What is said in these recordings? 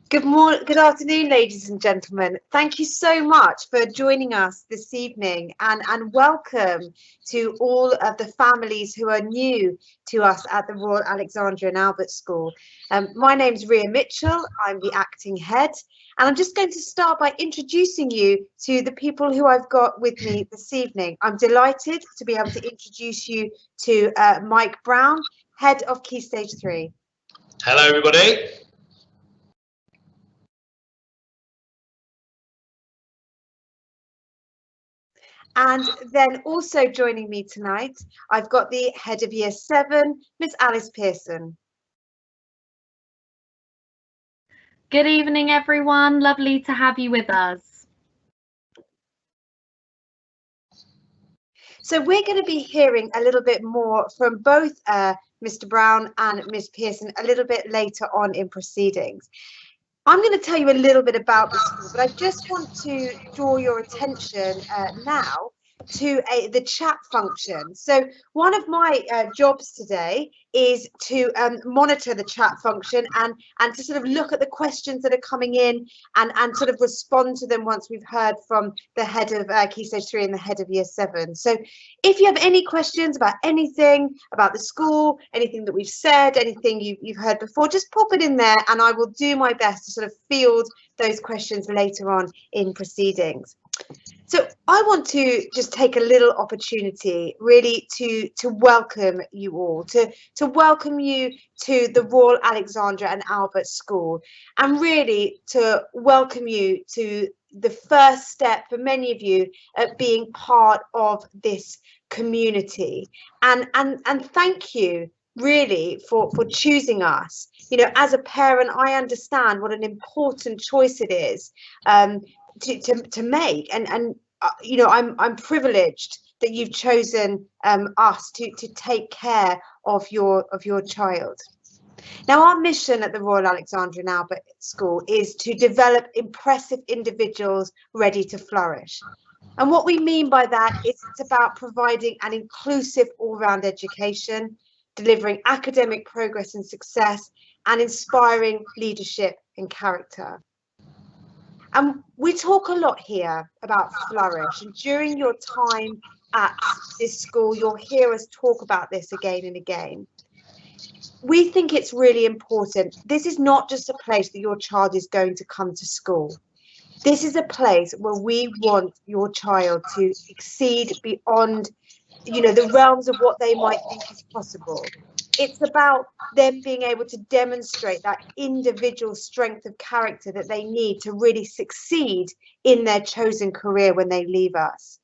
Good afternoon, ladies and gentlemen. Thank you so much for joining us this evening, and welcome to all of the families who are new to us at the Royal Alexandra and Albert School. My name's Ria Mitchell. I'm the acting head, and I'm just going to start by introducing you to the people who I've got with me this evening. I'm delighted to be able to introduce you to Mike Brown, head of Key Stage 3. Hello, everybody. And then also joining me tonight, I've got the head of Year 7, Miss Alice Pearson. Good evening, everyone. Lovely to have you with us. So we're going to be hearing a little bit more from both Mr. Brown and Miss Pearson a little bit later on in proceedings. I'm going to tell you a little bit about the school, but I just want to draw your attention now to the chat function. So one of my jobs today is to monitor the chat function and to sort of look at the questions that are coming in and sort of respond to them once we've heard from the head of Key Stage 3 and the head of Year 7. So if you have any questions about anything about the school, anything that we've said, anything you've heard before, just pop it in there and I will do my best to sort of field those questions later on in proceedings. So I want to just take a little opportunity really to welcome you all, to welcome you to the Royal Alexandra and Albert School, and really to welcome you to the first step for many of you at being part of this community. And thank you really for choosing us. You know, as a parent, I understand what an important choice it is to make, and you know, I'm privileged that you've chosen us to take care of your child. Now, our mission at the Royal Alexandra and Albert School is to develop impressive individuals ready to flourish. And what we mean by that is it's about providing an inclusive all-round education, delivering academic progress and success, and inspiring leadership and character. And we talk a lot here about flourish, and during your time at this school, you'll hear us talk about this again and again. We think it's really important. This is not just a place that your child is going to come to school. This is a place where we want your child to exceed beyond, you know, the realms of what they might think is possible. It's about them being able to demonstrate that individual strength of character that they need to really succeed in their chosen career when they leave us.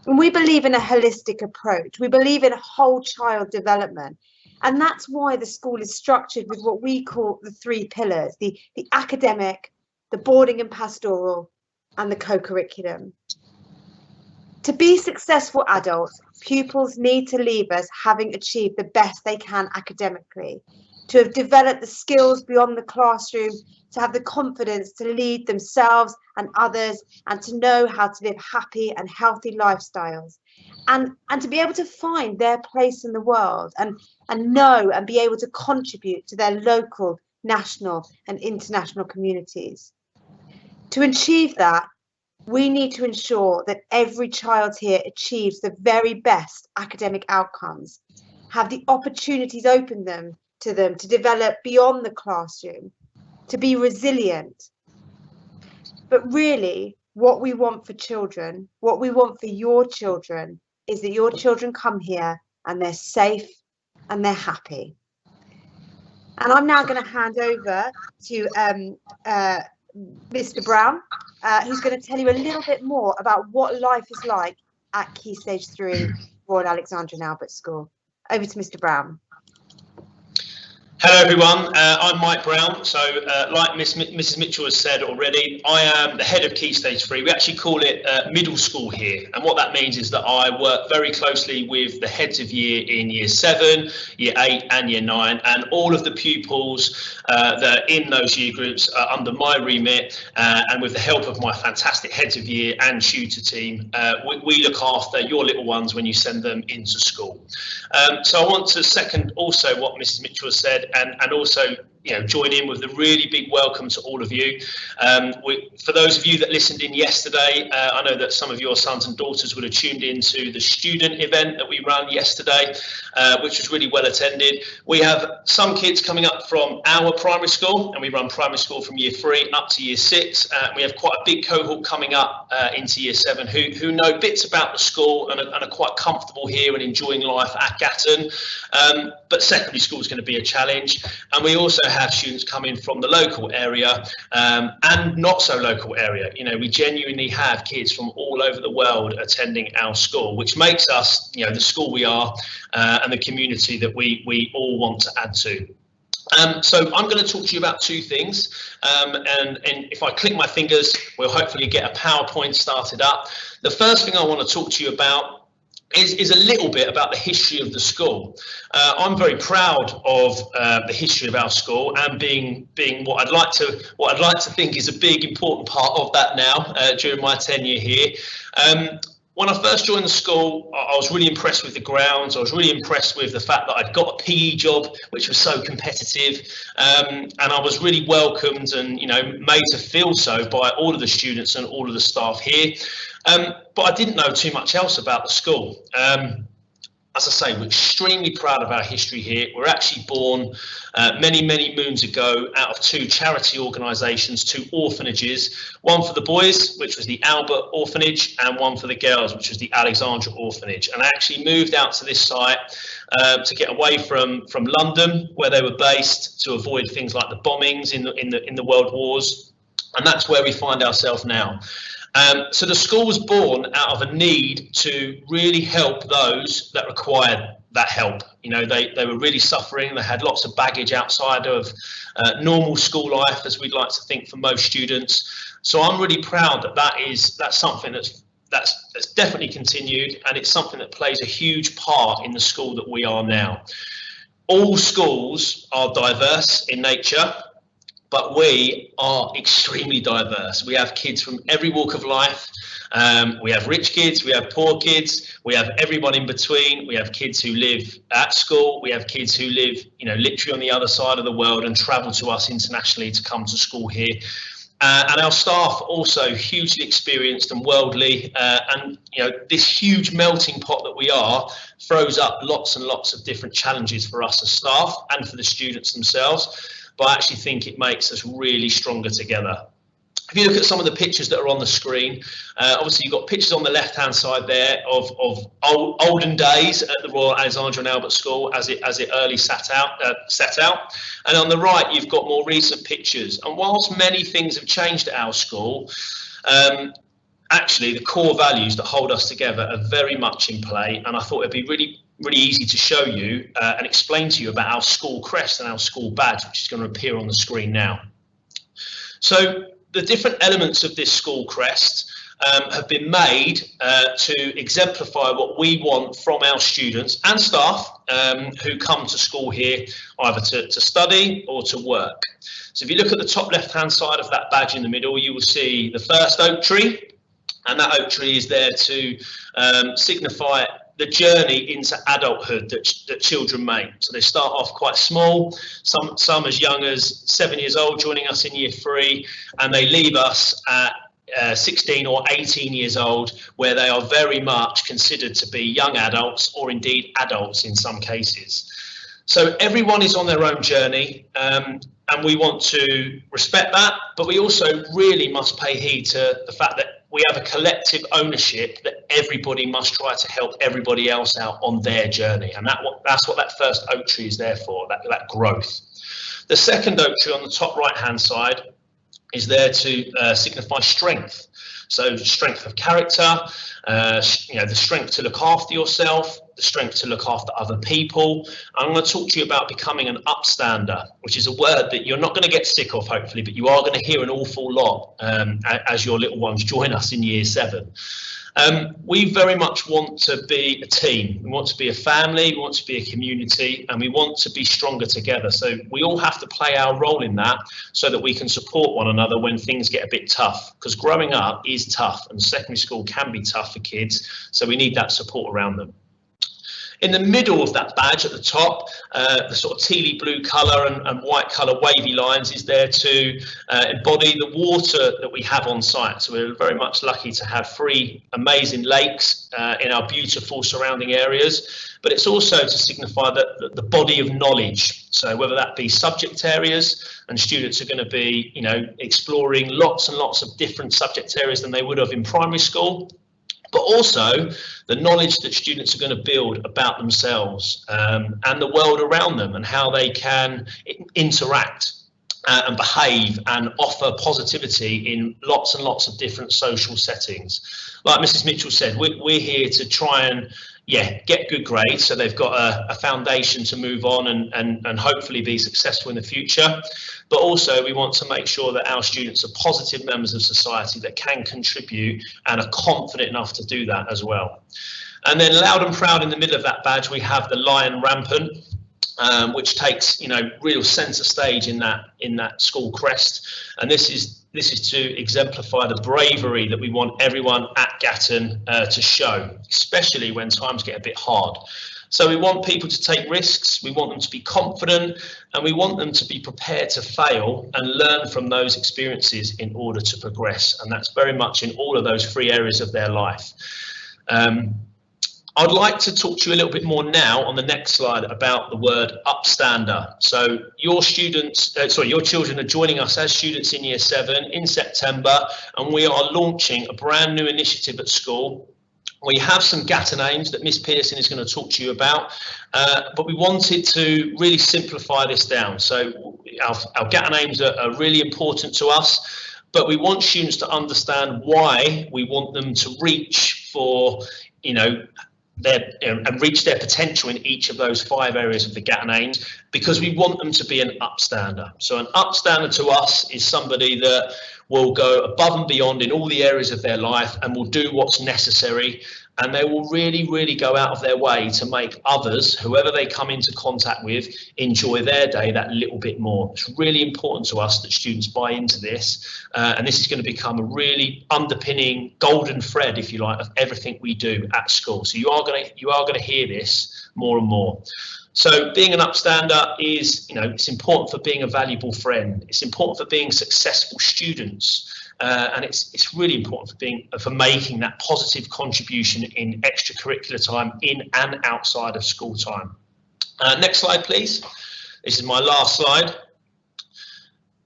And we believe in a holistic approach. We believe in whole child development. And that's why the school is structured with what we call the 3 pillars, the academic, the boarding and pastoral, and the co-curriculum. To be successful adults, pupils need to leave us having achieved the best they can academically, to have developed the skills beyond the classroom, to have the confidence to lead themselves and others, and to know how to live happy and healthy lifestyles, and to be able to find their place in the world and know and be able to contribute to their local, national and international communities. To achieve that, we need to ensure that every child here achieves the very best academic outcomes, have the opportunities open to them to develop beyond the classroom, to be resilient. But really, what we want for children, what we want for your children, is that your children come here and they're safe and they're happy. And I'm now going to hand over to Mr. Brown, who's going to tell you a little bit more about what life is like at Key Stage 3 Royal Alexandra and Albert School. Over to Mr. Brown. Hello everyone, I'm Mike Brown. So like Mrs. Mitchell has said already, I am the head of Key Stage 3. We actually call it middle school here, and what that means is that I work very closely with the heads of year in Year 7, Year 8 and Year 9, and all of the pupils that are in those year groups are under my remit, and with the help of my fantastic heads of year and tutor team, we look after your little ones when you send them into school. So I want to second also what Mrs. Mitchell has said, and also join in with a really big welcome to all of you. For those of you that listened in yesterday, I know that some of your sons and daughters would have tuned into the student event that we ran yesterday, which was really well attended. We have some kids coming up from our primary school, and we run primary school from year 3 up to year 6. We have quite a big cohort coming up into year 7 who know bits about the school and are quite comfortable here and enjoying life at Gatton. But secondary school is going to be a challenge. And we also have students coming from the local area and not so local area. We genuinely have kids from all over the world attending our school, which makes us, the school we are and the community that we all want to add to. So I'm going to talk to you about 2 things, and if I click my fingers, we'll hopefully get a PowerPoint started up. The first thing I want to talk to you about is a little bit about the history of the school. I'm very proud of the history of our school, and being what I'd like to think is a big important part of that now during my tenure here. When I first joined the school, I was really impressed with the grounds. I was really impressed with the fact that I'd got a PE job, which was so competitive, and I was really welcomed and made to feel so by all of the students and all of the staff here. But I didn't know too much else about the school. As I say, we're extremely proud of our history here. We're actually born many, many moons ago out of 2 charity organisations, 2 orphanages, one for the boys, which was the Albert Orphanage, and one for the girls, which was the Alexandra Orphanage. And I actually moved out to this site to get away from London, where they were based, to avoid things like the bombings in the world wars. And that's where we find ourselves now. So the school was born out of a need to really help those that required that help. They were really suffering. They had lots of baggage outside of normal school life, as we'd like to think for most students. So I'm really proud that that's something that's definitely continued, and it's something that plays a huge part in the school that we are now. All schools are diverse in nature, but we are extremely diverse. We have kids from every walk of life. We have rich kids, we have poor kids, we have everyone in between. We have kids who live at school. We have kids who live, literally on the other side of the world and travel to us internationally to come to school here. And our staff also hugely experienced and worldly, and this huge melting pot that we are throws up lots and lots of different challenges for us as staff and for the students themselves. But I actually think it makes us really stronger together. If you look at some of the pictures that are on the screen, obviously you've got pictures on the left-hand side there of olden days at the Royal Alexandra and Albert School as it early set out, and on the right you've got more recent pictures. And whilst many things have changed at our school, actually the core values that hold us together are very much in play. And I thought it'd be really easy to show you and explain to you about our school crest and our school badge, which is going to appear on the screen now. So the different elements of this school crest have been made to exemplify what we want from our students and staff who come to school here either to study or to work. So if you look at the top left-hand side of that badge in the middle, you will see the first oak tree, and that oak tree is there to signify the journey into adulthood that children make. So they start off quite small, some as young as 7 years old, joining us in year 3, and they leave us at 16 or 18 years old, where they are very much considered to be young adults, or indeed adults in some cases. So everyone is on their own journey, and we want to respect that, but we also really must pay heed to the fact that we have a collective ownership that everybody must try to help everybody else out on their journey. And that's what that first oak tree is there for, that growth. The second oak tree on the top right-hand side is there to signify strength. So strength of character, the strength to look after yourself, the strength to look after other people. I'm going to talk to you about becoming an upstander, which is a word that you're not going to get sick of, hopefully, but you are going to hear an awful lot as your little ones join us in year 7. We very much want to be a team. We want to be a family, we want to be a community, and we want to be stronger together. So we all have to play our role in that so that we can support one another when things get a bit tough, because growing up is tough and secondary school can be tough for kids. So we need that support around them. In the middle of that badge at the top, the sort of tealy blue colour and white colour wavy lines is there to embody the water that we have on site. So we're very much lucky to have 3 amazing lakes in our beautiful surrounding areas, but it's also to signify that the body of knowledge. So whether that be subject areas, and students are going to be, you know, exploring lots and lots of different subject areas than they would have in primary school, but also the knowledge that students are going to build about themselves and the world around them and how they can interact and behave and offer positivity in lots and lots of different social settings. Like Mrs. Mitchell said, we're here to try and get good grades, so they've got a foundation to move on and hopefully be successful in the future. But also we want to make sure that our students are positive members of society that can contribute and are confident enough to do that as well. And then loud and proud in the middle of that badge, we have the lion rampant, which takes, you know, real centre stage in that school crest. And this is to exemplify the bravery that we want everyone at Gatton to show, especially when times get a bit hard. So we want people to take risks, we want them to be confident, and we want them to be prepared to fail and learn from those experiences in order to progress. And that's very much in all of those 3 areas of their life. I'd like to talk to you a little bit more now on the next slide about the word upstander. So your students, your children are joining us as students in Year 7 in September, and we are launching a brand new initiative at school. We have some Gatton aims that Miss Pearson is going to talk to you about, but we wanted to really simplify this down. So our Gatton aims are really important to us, but we want students to understand why we want them to reach for, you know, and reach their potential in each of those 5 areas of the Gatton aims, because we want them to be an upstander. So an upstander to us is somebody that will go above and beyond in all the areas of their life and will do what's necessary, and they will really go out of their way to make others, whoever they come into contact with, enjoy their day that little bit more. It's really important to us that students buy into this, and this is going to become a really underpinning golden thread, if you like, of everything we do at school. So you are going to hear this more and more. So being an upstander is, you know, it's important for being a valuable friend. It's important for being successful students. And it's really important for making that positive contribution in extracurricular time in and outside of school time. Next slide, please. This is my last slide.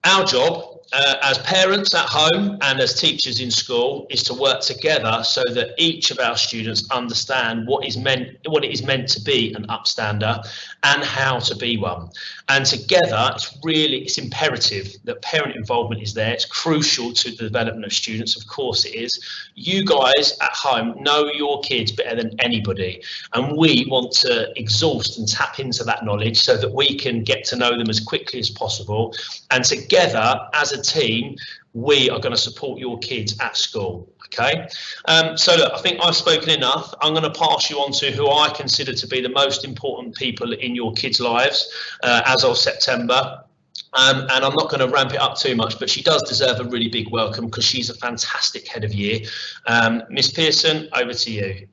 Our job as parents at home and as teachers in school is to work together so that each of our students understand what it is meant to be an upstander and how to be one. And together, it's imperative that parent involvement is there. It's crucial to the development of students, of course it is. You guys at home know your kids better than anybody, and we want to exhaust and tap into that knowledge so that we can get to know them as quickly as possible. And together, as a team, we are going to support your kids at school. Okay, so look, I think I've spoken enough. I'm going to pass you on to who I consider to be the most important people in your kids' lives as of September. And I'm not going to ramp it up too much, but she does deserve a really big welcome because she's a fantastic head of year. Miss Pearson, over to you.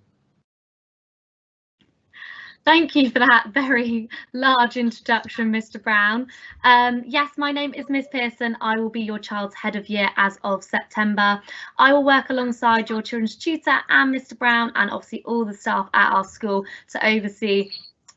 Thank you for that very large introduction, Mr. Brown. Yes, my name is Miss Pearson. I will be your child's head of year as of September. I will work alongside your children's tutor and Mr. Brown, and obviously all the staff at our school, to oversee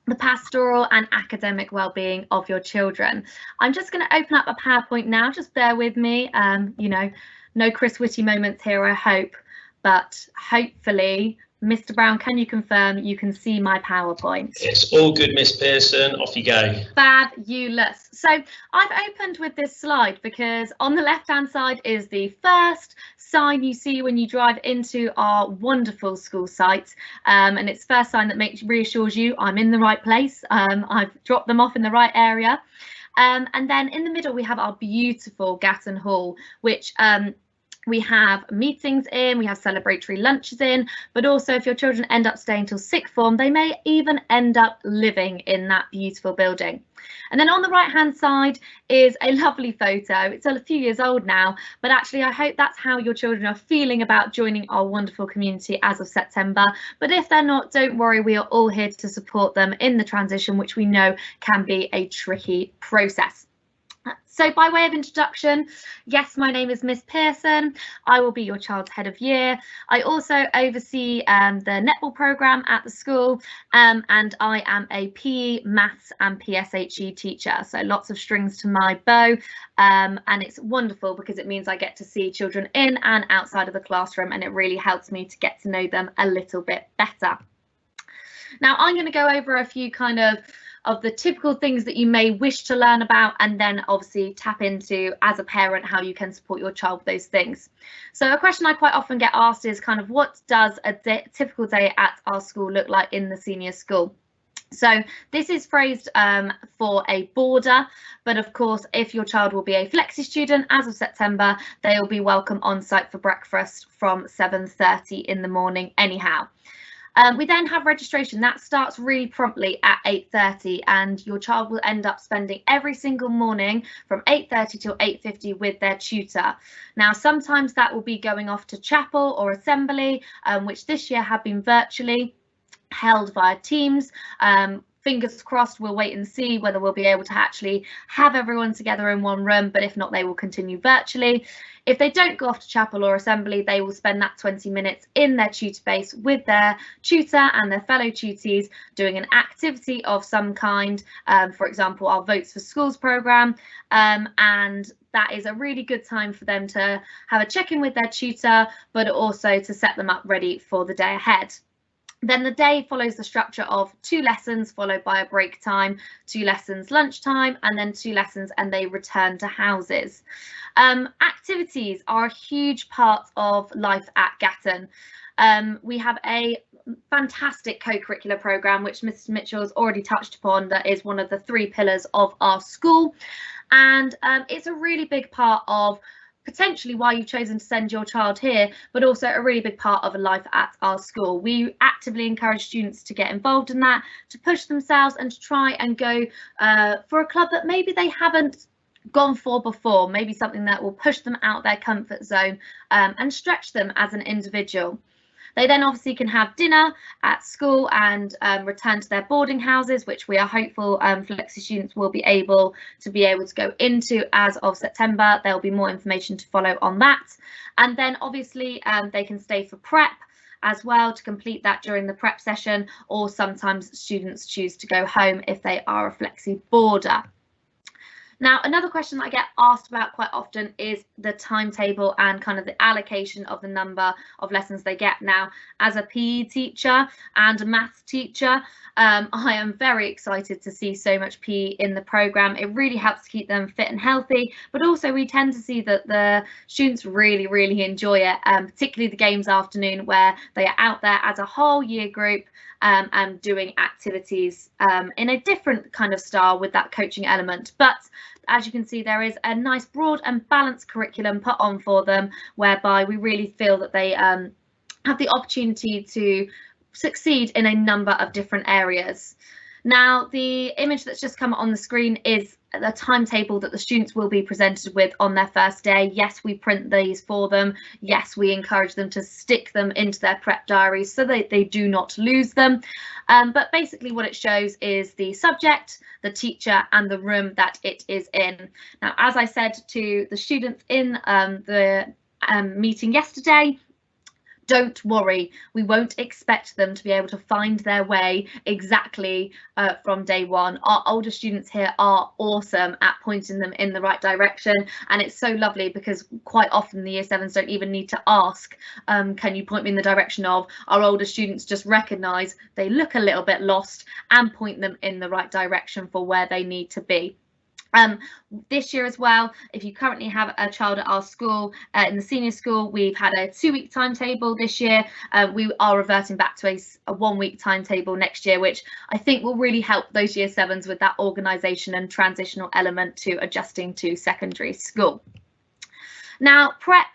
the pastoral and academic well-being of your children. I'm just going to open up a PowerPoint now. Just bear with me. You know, no Chris Whitty moments here, I hope, but hopefully, Mr. Brown, can you confirm you can see my PowerPoint? It's all good, Miss Pearson. Off you go. Fabulous. So I've opened with this slide because on the left-hand side is the first sign you see when you drive into our wonderful school site, and it's the first sign that reassures you I'm in the right place. I've dropped them off in the right area. And then in the middle we have our beautiful Gatton Hall, which We have meetings in, we have celebratory lunches in, but also if your children end up staying till sixth form, they may even end up living in that beautiful building. And then on the right hand side is a lovely photo. It's a few years old now, but actually I hope that's how your children are feeling about joining our wonderful community as of September. But if they're not, don't worry, we are all here to support them in the transition, which we know can be a tricky process. So by way of introduction, yes, my name is Miss Pearson. I will be your child's head of year. I also oversee the netball programme at the school, and I am a PE, maths and PSHE teacher. So lots of strings to my bow, and it's wonderful because it means I get to see children in and outside of the classroom, and it really helps me to get to know them a little bit better. Now I'm going to go over a few kind of the typical things that you may wish to learn about, and then obviously tap into, as a parent, how you can support your child with those things. So a question I quite often get asked is kind of, what does a typical day at our school look like in the senior school? So this is phrased for a boarder, but of course, if your child will be a flexi student as of September, they will be welcome on site for breakfast from 7:30 in the morning anyhow. We then have registration that starts really promptly at 8:30, and your child will end up spending every single morning from 8:30 till 8:50 with their tutor. Now, sometimes that will be going off to chapel or assembly, which this year have been virtually held via Teams. Fingers crossed, we'll wait and see whether we'll be able to actually have everyone together in one room, but if not, they will continue virtually. If they don't go off to chapel or assembly, they will spend that 20 minutes in their tutor base with their tutor and their fellow tutees doing an activity of some kind, for example, our Votes for Schools programme, and that is a really good time for them to have a check-in with their tutor, but also to set them up ready for the day ahead. Then the day follows the structure of 2 lessons followed by a break time, 2 lessons lunchtime, and then 2 lessons, and they return to houses. Activities are a huge part of life at Gatton. We have a fantastic co-curricular programme, which Mrs. Mitchell has already touched upon, that is one of the 3 pillars of our school. And it's a really big part of potentially why you've chosen to send your child here, but also a really big part of a life at our school. We actively encourage students to get involved in that, to push themselves and to try and go for a club that maybe they haven't gone for before, maybe something that will push them out their comfort zone and stretch them as an individual. They then obviously can have dinner at school and return to their boarding houses, which we are hopeful flexi students will be able to go into as of September. There'll be more information to follow on that. And then obviously they can stay for prep as well to complete that during the prep session, or sometimes students choose to go home if they are a flexi boarder. Now, another question I get asked about quite often is the timetable and kind of the allocation of the number of lessons they get. Now, as a PE teacher and a maths teacher, I am very excited to see so much PE in the programme. It really helps to keep them fit and healthy, but also we tend to see that the students really enjoy it, particularly the games afternoon, where they are out there as a whole year group and doing activities in a different kind of style with that coaching element. But as you can see, there is a nice broad and balanced curriculum put on for them, whereby we really feel that they have the opportunity to succeed in a number of different areas. Now, the image that's just come on the screen is the timetable that the students will be presented with on their first day. Yes, we print these for them. Yes, we encourage them to stick them into their prep diaries so that they do not lose them. But basically what it shows is the subject, the teacher and the room that it is in. Now, as I said to the students in the meeting yesterday, don't worry, we won't expect them to be able to find their way exactly from day one. Our older students here are awesome at pointing them in the right direction, and it's so lovely because quite often the year 7s don't even need to ask, can you point me in the direction of? Our older students just recognise they look a little bit lost and point them in the right direction for where they need to be. This year as well, if you currently have a child at our school, in the senior school, we've had a 2-week timetable this year. We are reverting back to a 1-week timetable next year, which I think will really help those year 7s with that organisation and transitional element to adjusting to secondary school. Now, prep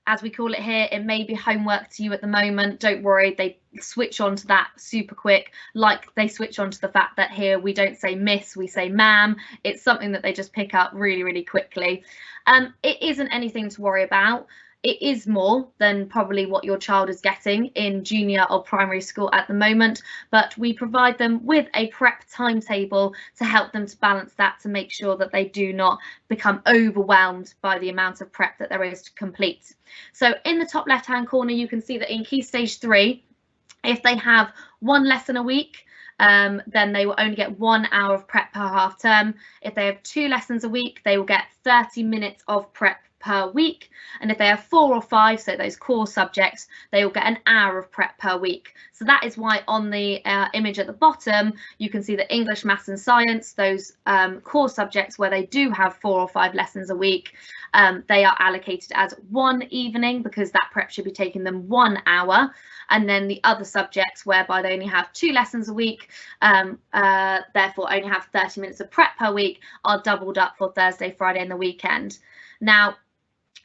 as we call it here, it may be homework to you at the moment. Don't worry, they switch on to that super quick, like they switch on to the fact that here we don't say miss, we say ma'am. It's something that they just pick up really, really quickly. It isn't anything to worry about. It is more than probably what your child is getting in junior or primary school at the moment, but we provide them with a prep timetable to help them to balance that, to make sure that they do not become overwhelmed by the amount of prep that there is to complete. So in the top left hand corner, you can see that in Key Stage 3, if they have one lesson a week, then they will only get 1 hour of prep per half term. If they have 2 lessons a week, they will get 30 minutes of prep per week, and if they have 4 or 5, so those core subjects, they will get an hour of prep per week. So that is why on the image at the bottom you can see that English, Maths and Science, those core subjects where they do have 4 or 5 lessons a week, they are allocated as 1 evening, because that prep should be taking them 1 hour. And then the other subjects whereby they only have 2 lessons a week, therefore only have 30 minutes of prep per week, are doubled up for Thursday, Friday and the weekend. Now,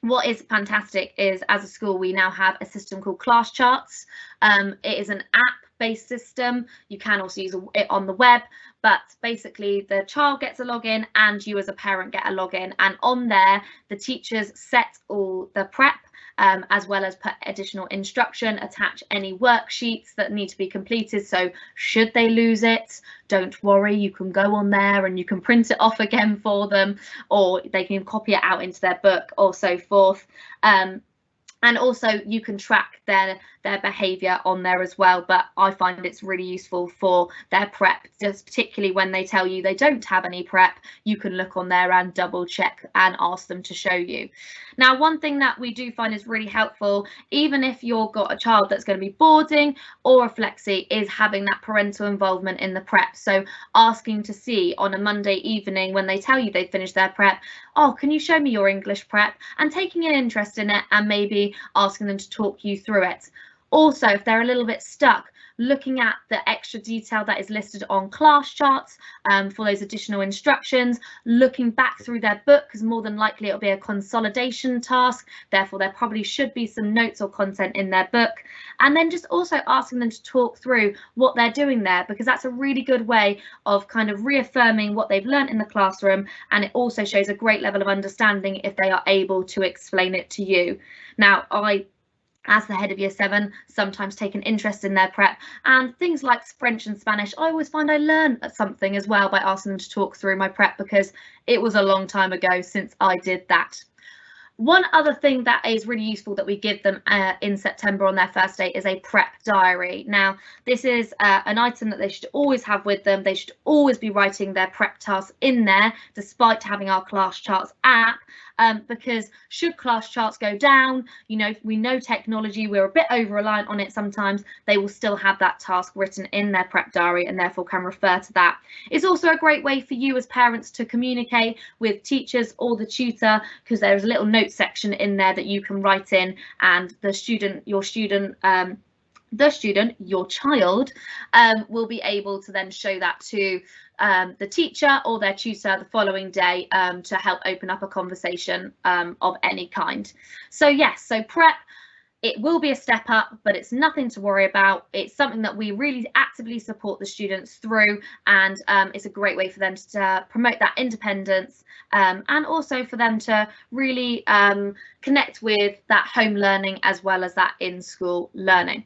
what is fantastic is, as a school, we now have a system called Class Charts. It is an app-based system. You can also use it on the web, but basically the child gets a login and you as a parent get a login, and on there the teachers set all the prep, as well as put additional instruction, attach any worksheets that need to be completed. So should they lose it, don't worry, you can go on there and you can print it off again for them, or they can copy it out into their book or so forth. And also you can track their behaviour on there as well, but I find it's really useful for their prep, just particularly when they tell you they don't have any prep. You can look on there and double check and ask them to show you. Now, one thing that we do find is really helpful, even if you've got a child that's going to be boarding or a flexi, is having that parental involvement in the prep. So asking to see on a Monday evening when they tell you they've finished their prep, oh, can you show me your English prep, and taking an interest in it and maybe asking them to talk you through it. Also, if they're a little bit stuck, looking at the extra detail that is listed on Class Charts for those additional instructions, looking back through their book, because more than likely it'll be a consolidation task, therefore there probably should be some notes or content in their book, and then just also asking them to talk through what they're doing there, because that's a really good way of kind of reaffirming what they've learnt in the classroom, and it also shows a great level of understanding if they are able to explain it to you. Now, I, as the head of Year 7, sometimes take an interest in their prep, and things like French and Spanish, I always find I learn something as well by asking them to talk through my prep, because it was a long time ago since I did that. One other thing that is really useful that we give them in September on their first day is a prep diary. Now, this is an item that they should always have with them. They should always be writing their prep tasks in there, despite having our Class Charts app, because should Class Charts go down, you know, we know technology, we're a bit over-reliant on it sometimes, they will still have that task written in their prep diary and therefore can refer to that. It's also a great way for you as parents to communicate with teachers or the tutor, because there's a little note section in there that you can write in, and the student, your child will be able to then show that to the teacher or their tutor the following day to help open up a conversation of any kind. So yes, so prep, it will be a step up, but it's nothing to worry about. It's something that we really actively support the students through, and it's a great way for them to promote that independence, and also for them to really connect with that home learning as well as that in-school learning.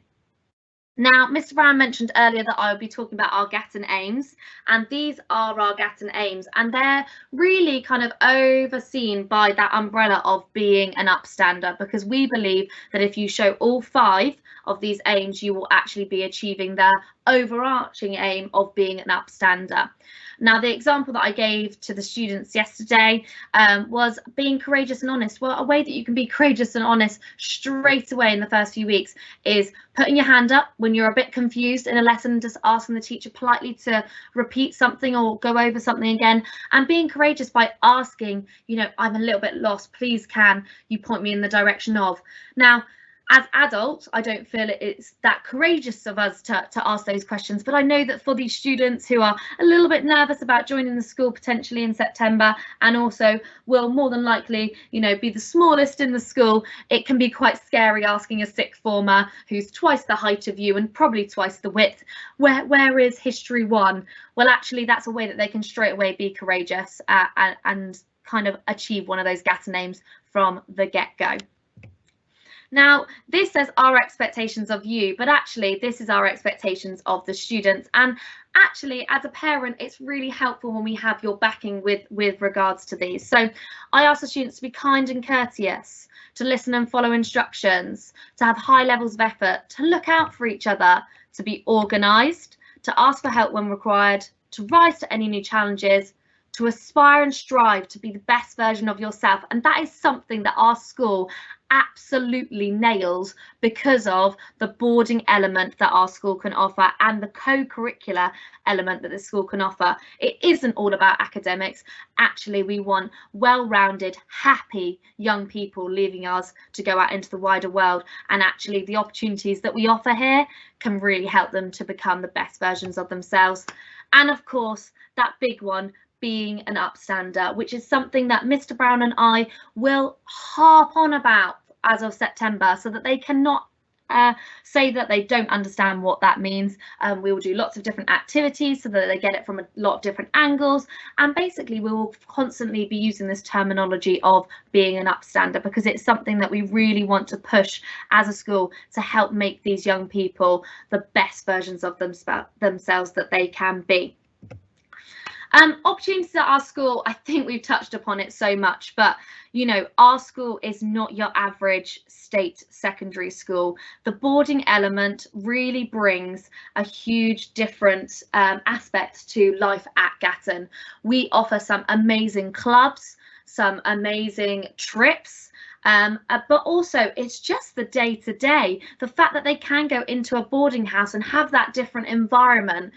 Now, Mr. Brown mentioned earlier that I will be talking about our GATT and aims, and these are our GATT and aims, and they're really kind of overseen by that umbrella of being an upstander, because we believe that if you show all 5 of these aims, you will actually be achieving the overarching aim of being an upstander. Now, the example that I gave to the students yesterday was being courageous and honest. Well, a way that you can be courageous and honest straight away in the first few weeks is putting your hand up when you're a bit confused in a lesson, just asking the teacher politely to repeat something or go over something again, and being courageous by asking, you know, I'm a little bit lost, please can you point me in the direction of. Now, As adults, I don't feel it's that courageous of us to ask those questions, but I know that for these students who are a little bit nervous about joining the school potentially in September, and also will more than likely, you know, be the smallest in the school, it can be quite scary asking a sixth former who's twice the height of you and probably twice the width, where is history 1? Well, actually, that's a way that they can straight away be courageous and kind of achieve one of those GATA names from the get-go. Now, this says our expectations of you, but actually this is our expectations of the students. And actually, as a parent, it's really helpful when we have your backing with regards to these. So I ask the students to be kind and courteous, to listen and follow instructions, to have high levels of effort, to look out for each other, to be organised, to ask for help when required, to rise to any new challenges, to aspire and strive to be the best version of yourself. And that is something that our school absolutely nails because of the boarding element that our school can offer and the co-curricular element that the school can offer. It isn't all about academics. Actually, we want well-rounded, happy young people leaving us to go out into the wider world. And actually, the opportunities that we offer here can really help them to become the best versions of themselves. And of course, that big one, being an upstander, which is something that Mr. Brown and I will harp on about as of September, so that they cannot say that they don't understand what that means. We will do lots of different activities so that they get it from a lot of different angles, and basically we will constantly be using this terminology of being an upstander, because it's something that we really want to push as a school to help make these young people the best versions of themselves that they can be. Opportunities at our school, I think we've touched upon it so much, but you know, our school is not your average state secondary school. The boarding element really brings a huge different aspect to life at Gatton. We offer some amazing clubs, some amazing trips, but also it's just the day-to-day, the fact that they can go into a boarding house and have that different environment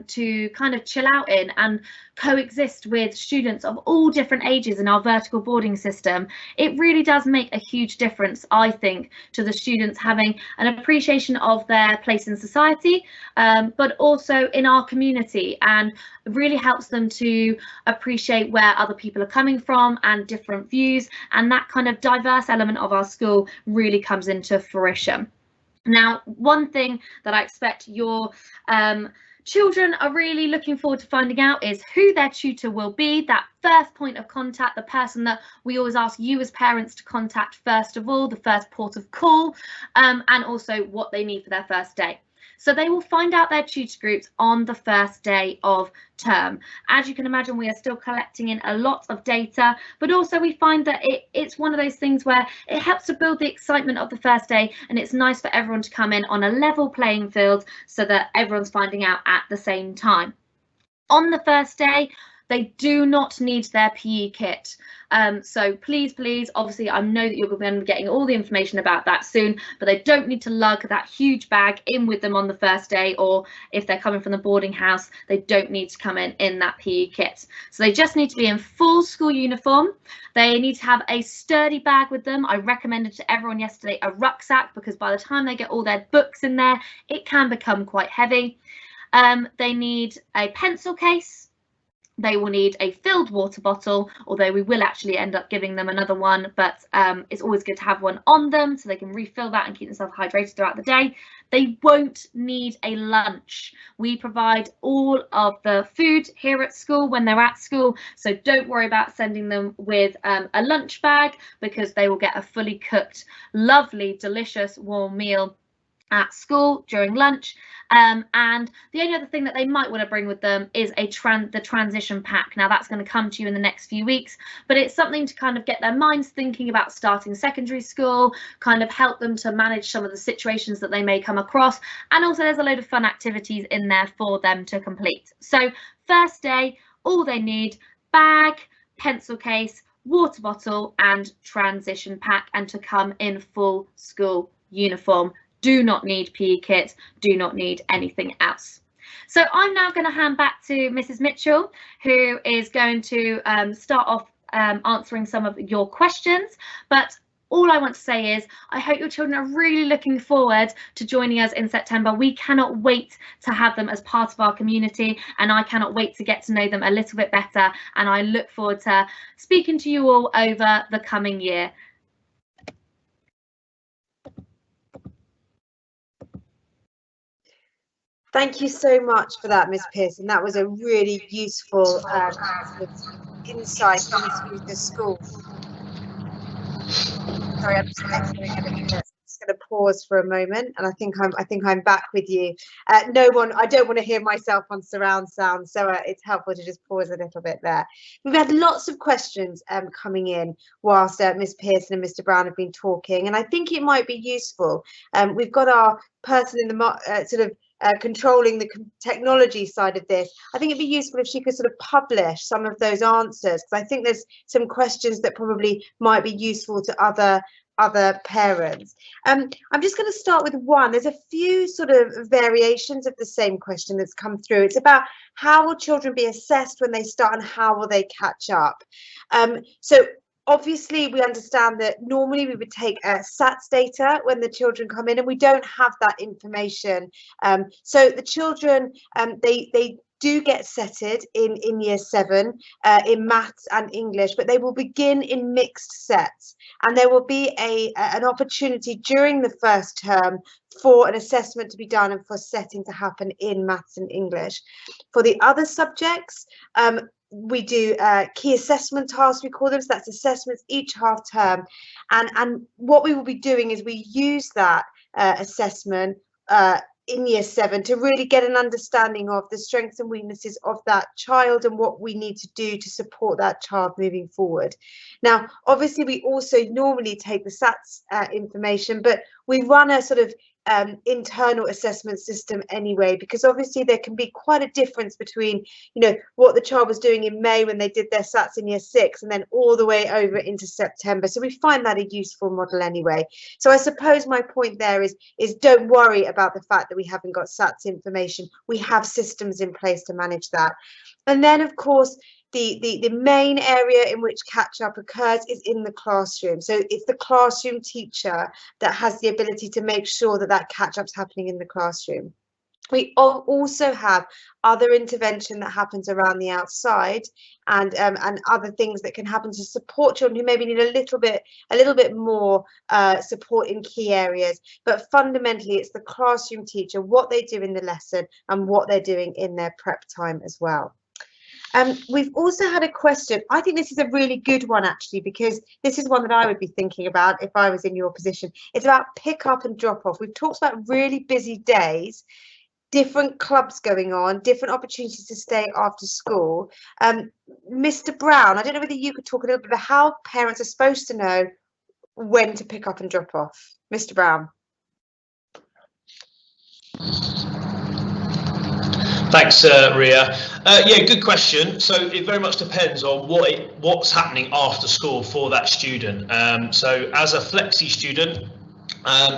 to kind of chill out in and coexist with students of all different ages in our vertical boarding system. It really does make a huge difference, I think, to the students having an appreciation of their place in society, but also in our community, and really helps them to appreciate where other people are coming from and different views, and that kind of diverse element of our school really comes into fruition. Now, one thing that I expect your children are really looking forward to finding out is who their tutor will be, that first point of contact, the person that we always ask you as parents to contact first of all, the first port of call, and also what they need for their first day. So they will find out their tutor groups on the first day of term. As you can imagine, we are still collecting in a lot of data, but also we find that it's one of those things where it helps to build the excitement of the first day, and it's nice for everyone to come in on a level playing field so that everyone's finding out at the same time. On the first day, they do not need their PE kit. So please, obviously I know that you're going to be getting all the information about that soon, but they don't need to lug that huge bag in with them on the first day, or if they're coming from the boarding house, they don't need to come in that PE kit. So they just need to be in full school uniform. They need to have a sturdy bag with them. I recommended to everyone yesterday a rucksack, because by the time they get all their books in there, it can become quite heavy. They need a pencil case. They will need a filled water bottle, although we will actually end up giving them another one, but it's always good to have one on them so they can refill that and keep themselves hydrated throughout the day. They won't need a lunch. We provide all of the food here at school when they're at school, so don't worry about sending them with a lunch bag, because they will get a fully cooked, lovely, delicious, warm meal at school during lunch. And the only other thing that they might want to bring with them is the transition pack. Now that's going to come to you in the next few weeks, but it's something to kind of get their minds thinking about starting secondary school, kind of help them to manage some of the situations that they may come across, and also there's a load of fun activities in there for them to complete. So first day, all they need: bag, pencil case, water bottle and transition pack, and to come in full school uniform. Do not need PE kits, do not need anything else. So I'm now going to hand back to Mrs. Mitchell, who is going to start off answering some of your questions. But All I want to say is I hope your children are really looking forward to joining us in September. We cannot wait to have them as part of our community, and I cannot wait to get to know them a little bit better, and I look forward to speaking to you all over the coming year. Thank you so much for that, Ms. Pearson. That was a really useful sort of insight into the school. Sorry, I'm just echoing a little bit. I'm just going to pause for a moment, and I think I'm back with you. I don't want to hear myself on surround sound, so it's helpful to just pause a little bit there. We've had lots of questions coming in whilst Ms. Pearson and Mr. Brown have been talking, and I think it might be useful. We've got our person in the controlling the technology side of this. I think it'd be useful if she could sort of publish some of those answers, because I think there's some questions that probably might be useful to other parents. I'm just going to start with one. There's a few sort of variations of the same question that's come through. It's about how will children be assessed when they start and how will they catch up. So obviously, we understand that normally we would take SATs data when the children come in, and we don't have that information. So the children, they do get setted in year 7 in maths and English, but they will begin in mixed sets, and there will be an opportunity during the first term for an assessment to be done and for setting to happen in maths and English. For the other subjects, we do key assessment tasks, we call them, so that's assessments each half term, and what we will be doing is we use that assessment in year 7 to really get an understanding of the strengths and weaknesses of that child and what we need to do to support that child moving forward. Now, obviously, we also normally take the SATs information, but we run a sort of internal assessment system anyway, because obviously there can be quite a difference between, you know, what the child was doing in May when they did their SATs in year 6 and then all the way over into September. So we find that a useful model anyway. So I suppose my point there is don't worry about the fact that we haven't got SATs information. We have systems in place to manage that. And then, of course, the main area in which catch up occurs is in the classroom. So it's the classroom teacher that has the ability to make sure that that catch up's happening in the classroom. We also have other intervention that happens around the outside, and other things that can happen to support children who maybe need a little bit more support in key areas. But fundamentally, it's the classroom teacher, what they do in the lesson and what they're doing in their prep time as well. We've also had a question. I think this is a really good one, actually, because this is one that I would be thinking about if I was in your position. It's about pick up and drop off. We've talked about really busy days, different clubs going on, different opportunities to stay after school. Mr. Brown, I don't know whether you could talk a little bit about how parents are supposed to know when to pick up and drop off. Mr. Brown. Thanks, Ria. Yeah, good question. So it very much depends on what's happening after school for that student. So as a flexi student,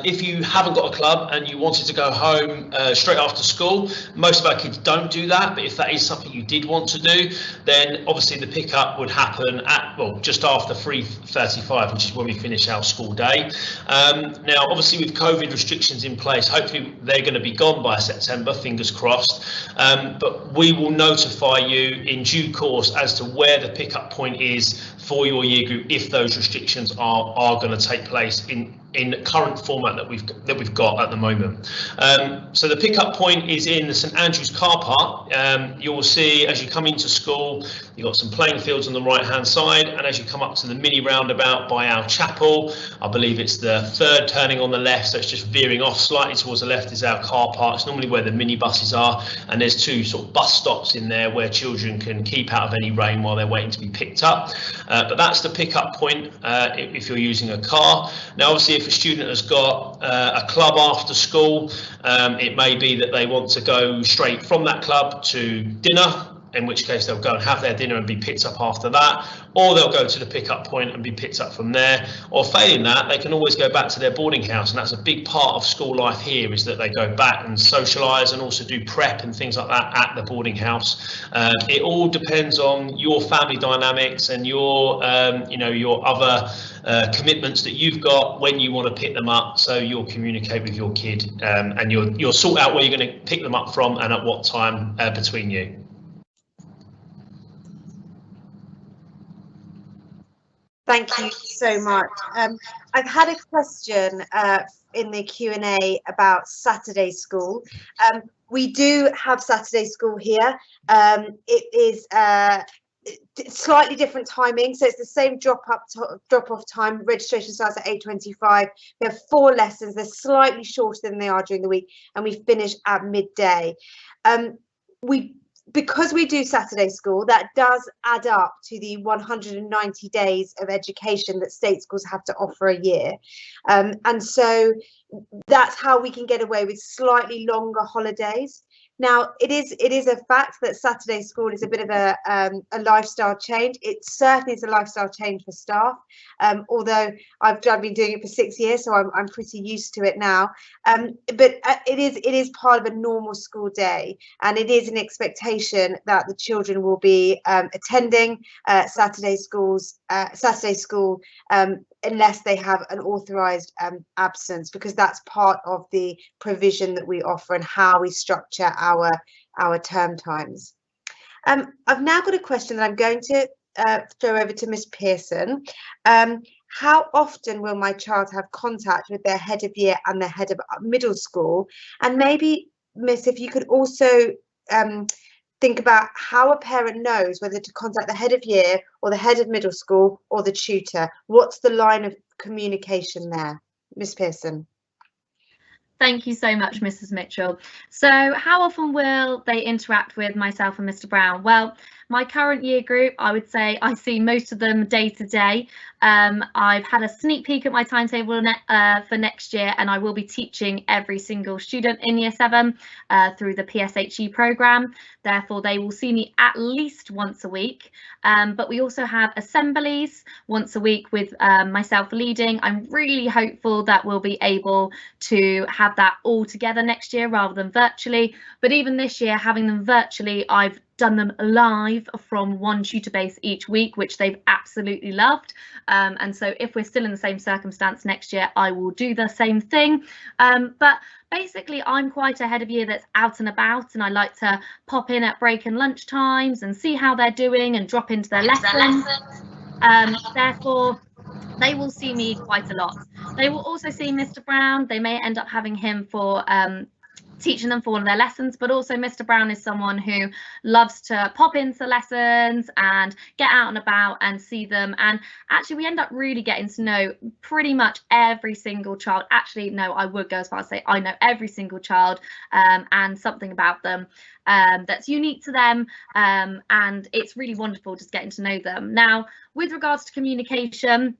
if you haven't got a club and you wanted to go home straight after school, most of our kids don't do that. But if that is something you did want to do, then obviously the pickup would happen at, well, just after 3:35, which is when we finish our school day. Now, obviously, with COVID restrictions in place, hopefully they're going to be gone by September, fingers crossed. But we will notify you in due course as to where the pickup point is for your year group if those restrictions are going to take place in the current format that we've got at the moment. So the pickup point is in the St Andrew's car park. You will see as you come into school, you've got some playing fields on the right hand side, and as you come up to the mini roundabout by our chapel, I believe it's the third turning on the left, so it's just veering off slightly towards the left is our car park. It's normally where the mini buses are, and there's 2 sort of bus stops in there where children can keep out of any rain while they're waiting to be picked up. But that's the pickup point if you're using a car. Now, obviously, if a student has got a club after school, it may be that they want to go straight from that club to dinner in which case they'll go and have their dinner and be picked up after that, or they'll go to the pickup point and be picked up from there, or failing that, they can always go back to their boarding house. And that's a big part of school life here, is that they go back and socialise and also do prep and things like that at the boarding house. It all depends on your family dynamics and your your other commitments that you've got when you want to pick them up. So you'll communicate with your kid, and you'll sort out where you're going to pick them up from and at what time between you. Thank you so much. I've had a question in the Q&A about Saturday school. We do have Saturday school here. It is slightly different timing, so it's the same drop-off time. Registration starts at 8:25. We have 4 lessons. They're slightly shorter than they are during the week, and we finish at midday. Because we do Saturday school, that does add up to the 190 days of education that state schools have to offer a year. And so that's how we can get away with slightly longer holidays. Now, it is a fact that Saturday school is a bit of a lifestyle change. It certainly is a lifestyle change for staff, although I've been doing it for 6 years, so I'm pretty used to it now. But it is part of a normal school day, and it is an expectation that the children will be attending Saturday school unless they have an authorised absence, because that's part of the provision that we offer and how we structure our term times. I've now got a question that I'm going to throw over to Miss Pearson. How often will my child have contact with their head of year and their head of middle school? And maybe, Miss, if you could also think about how a parent knows whether to contact the head of year or the head of middle school or the tutor. What's the line of communication there? Miss Pearson. Thank you so much, Mrs. Mitchell. So how often will they interact with myself and Mr. Brown? Well, my current year group, I would say I see most of them day to day. I've had a sneak peek at my timetable for next year, and I will be teaching every single student in Year 7 through the PSHE programme. Therefore, they will see me at least once a week. But we also have assemblies once a week with myself leading. I'm really hopeful that we'll be able to have that all together next year rather than virtually. But even this year, having them virtually, I've done them live from one tutor base each week, which they've absolutely loved. And so if we're still in the same circumstance next year, I will do the same thing. But basically, I'm quite a head of year that's out and about, and I like to pop in at break and lunch times and see how they're doing and drop into their lessons. Therefore, they will see me quite a lot. They will also see Mr. Brown. They may end up having him for teaching them for one of their lessons, but also Mr. Brown is someone who loves to pop into lessons and get out and about and see them. And actually we end up really getting to know pretty much every single child. Actually, no, I would go as far as say I know every single child and something about them that's unique to them, and it's really wonderful just getting to know them. Now, with regards to communication,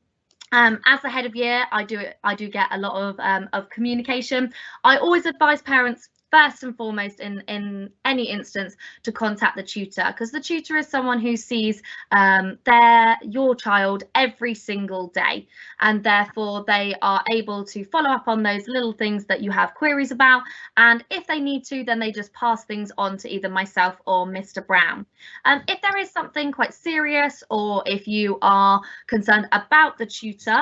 as the head of year, I do get a lot of communication. I always advise parents first and foremost in any instance to contact the tutor, because the tutor is someone who sees your child every single day, and therefore they are able to follow up on those little things that you have queries about, and if they need to, then they just pass things on to either myself or Mr. Brown. If there is something quite serious, or if you are concerned about the tutor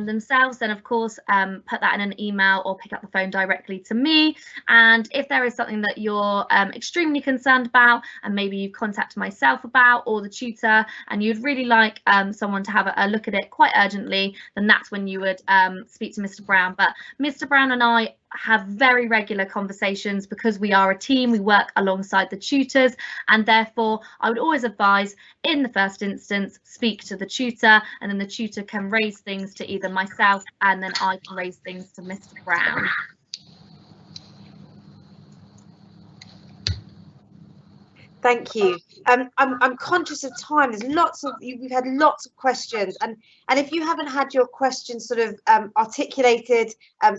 themselves, then of course put that in an email or pick up the phone directly to me. And if there is something that you're extremely concerned about, and maybe you've contacted myself about or the tutor, and you'd really like someone to have a look at it quite urgently, then that's when you would speak to Mr. Brown. But Mr. Brown and I have very regular conversations because we are a team. We work alongside the tutors, and therefore I would always advise, in the first instance, speak to the tutor, and then the tutor can raise things to either myself, and then I can raise things to Mr. Brown. Thank you. I'm conscious of time. There's we've had lots of questions, and if you haven't had your questions sort of articulated,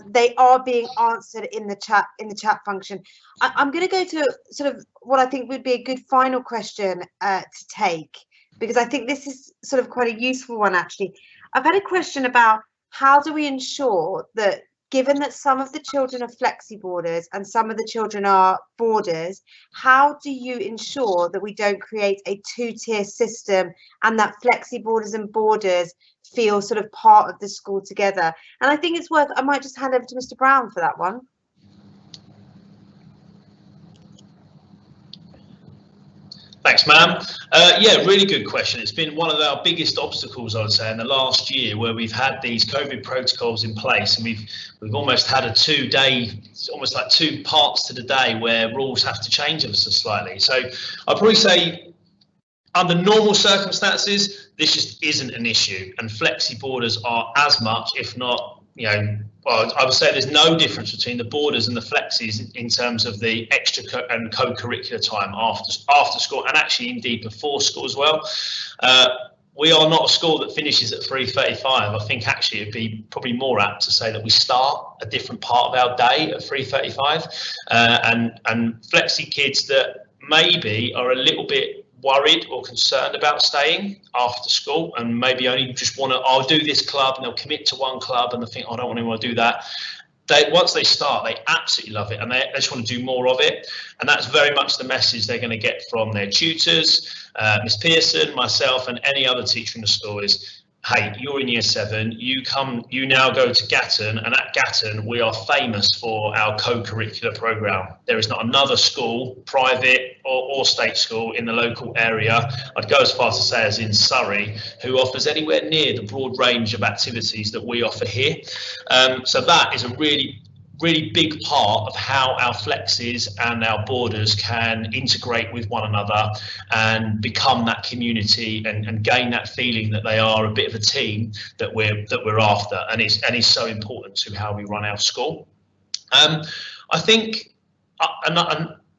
they are being answered in the chat function. I'm going to go to sort of what I think would be a good final question to take, because I think this is sort of quite a useful one actually. I've had a question about how do we ensure that, given that some of the children are flexi boarders and some of the children are boarders, how do you ensure that we don't create a two-tier system and that flexi boarders and boarders feel sort of part of the school together? And I think it's worth, I might just hand over to Mr. Brown for that one. Thanks, ma'am. Yeah, really good question. It's been one of our biggest obstacles, I would say, in the last year, where we've had these COVID protocols in place, and we've almost had a 2-day, almost like 2 parts to the day, where rules have to change ever so slightly. So I'd probably say, under normal circumstances, this just isn't an issue, and flexi boarders are as much, if not, you know, well, I would say there's no difference between the boarders and the flexis in terms of the extra and co-curricular time after school, and actually indeed before school as well. We are not a school that finishes at 3:35. I think actually it'd be probably more apt to say that we start a different part of our day at 3:35, and flexi kids that maybe are a little bit worried or concerned about staying after school and maybe only just want to, I'll do this club, and they'll commit to one club and they think, oh, I don't want to do that. Once they start, they absolutely love it, and they just want to do more of it. And that's very much the message they're going to get from their tutors, Miss Pearson, myself, and any other teacher in the school is, hey, you're in year 7, you now go to Gatton, and at Gatton we are famous for our co-curricular programme. There is not another school, private or state school, in the local area, I'd go as far as to say as in Surrey, who offers anywhere near the broad range of activities that we offer here. So that is a really big part of how our flexis and our boarders can integrate with one another and become that community and gain that feeling that they are a bit of a team that we're after, and is so important to how we run our school. I think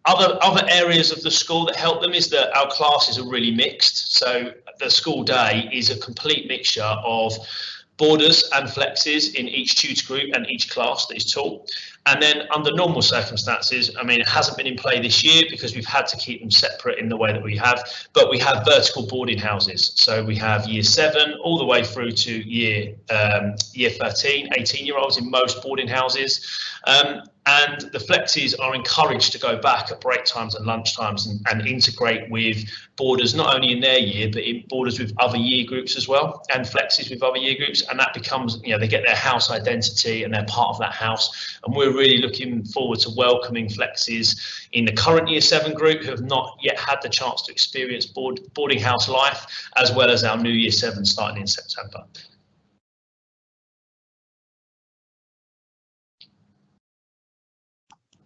other areas of the school that help them is that our classes are really mixed. So the school day is a complete mixture of boarders and flexis in each tutor group and each class that is taught. And then under normal circumstances, I mean, it hasn't been in play this year because we've had to keep them separate in the way that we have, but we have vertical boarding houses. So we have year 7 all the way through to year 13, 18-year-olds in most boarding houses. And the flexis are encouraged to go back at break times and lunch times and integrate with boarders, not only in their year, but in boarders with other year groups as well, and flexis with other year groups. And that becomes, you know, they get their house identity and they're part of that house. And we're really looking forward to welcoming flexis in the current year 7 group who have not yet had the chance to experience boarding house life, as well as our new year 7 starting in September.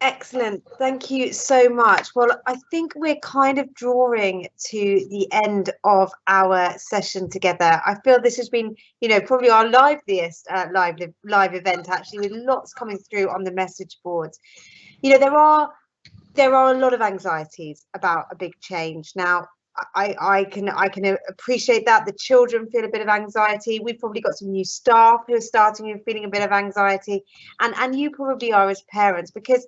Excellent. Thank you so much. Well, I think we're kind of drawing to the end of our session together. I feel this has been, you know, probably our liveliest live event, actually, with lots coming through on the message boards. You know, there are a lot of anxieties about a big change. Now, I can appreciate that. The children feel a bit of anxiety. We've probably got some new staff who are starting and feeling a bit of anxiety, and you probably are as parents, because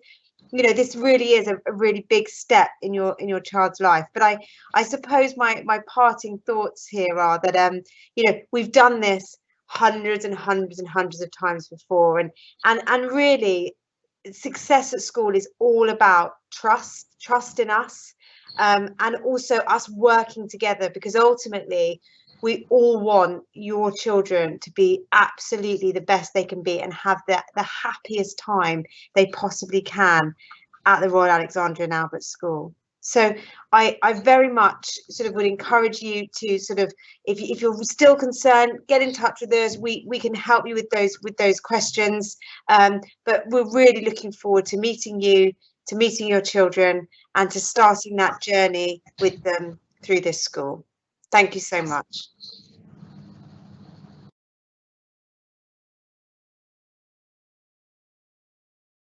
you know this really is a really big step in your child's life. But I suppose my parting thoughts here are that you know, we've done this hundreds and hundreds and hundreds of times before, and really success at school is all about trust in us. And also us working together, because ultimately we all want your children to be absolutely the best they can be and have the happiest time they possibly can at the Royal Alexandra and Albert School. So I very much sort of would encourage you to sort of, if you're still concerned, get in touch with us. We can help you with those questions. But we're really looking forward to meeting you, to meeting your children, and to starting that journey with them through this school. Thank you so much.